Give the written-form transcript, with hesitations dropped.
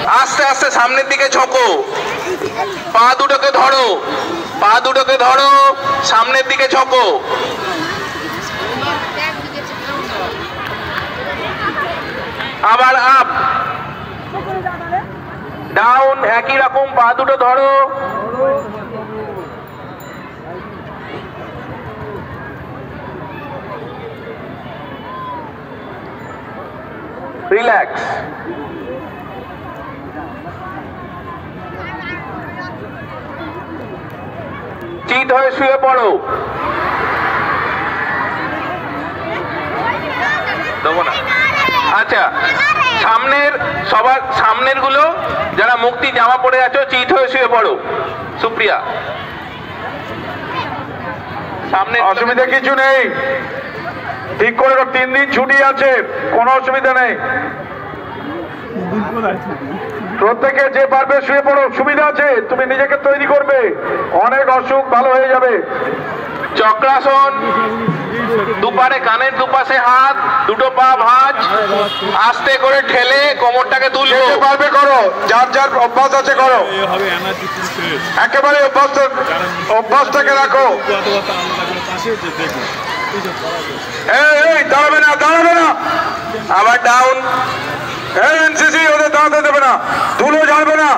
আস্তে আস্তে সামনের দিকে ঝোঁকো, পা দুটোকে ধরো, পা দুটোকে ধরো, সামনের দিকে ঝোঁকো। আবার আপ ডাউন, একই রকম পা দুটো ধরো, রিল্যাক্স। চিত হয়ে শুয়ে পড়ো। দেবো না। আচ্ছা, সামনের সবার সামনের গুলো যারা মুক্তি জামা পরে আছো চিত হয়ে শুয়ে পড়ো। সুপ্রিয়া, সামনে অসুবিধা কিছু নেই, ঠিক করে 3 দিন ছুটি আছে, কোনো অসুবিধা নেই। প্রত্যেকে যে পারবে শুয়ে পড়ো, সুবিধা আছে, তুমি নিজেকে তৈরি করবে, অনেক অসুখ ভালো হয়ে যাবে। চক্রাসন, দুপারে কানের দুপাশে হাত, দুটো পা ভাঁজ, আস্তে করে ঠেলে কোমরটাকে তুলবে। পারবে করো, যার যার অভ্যাস আছে করো, একেবারে অভ্যাসটাকে রাখো। এই দাঁড়াবে না, দাঁড়াবে না, আবার ডাউন। এনসিসি ওদের দাঁড়াতে দেবে না, ধুলো ঝাড়বে না।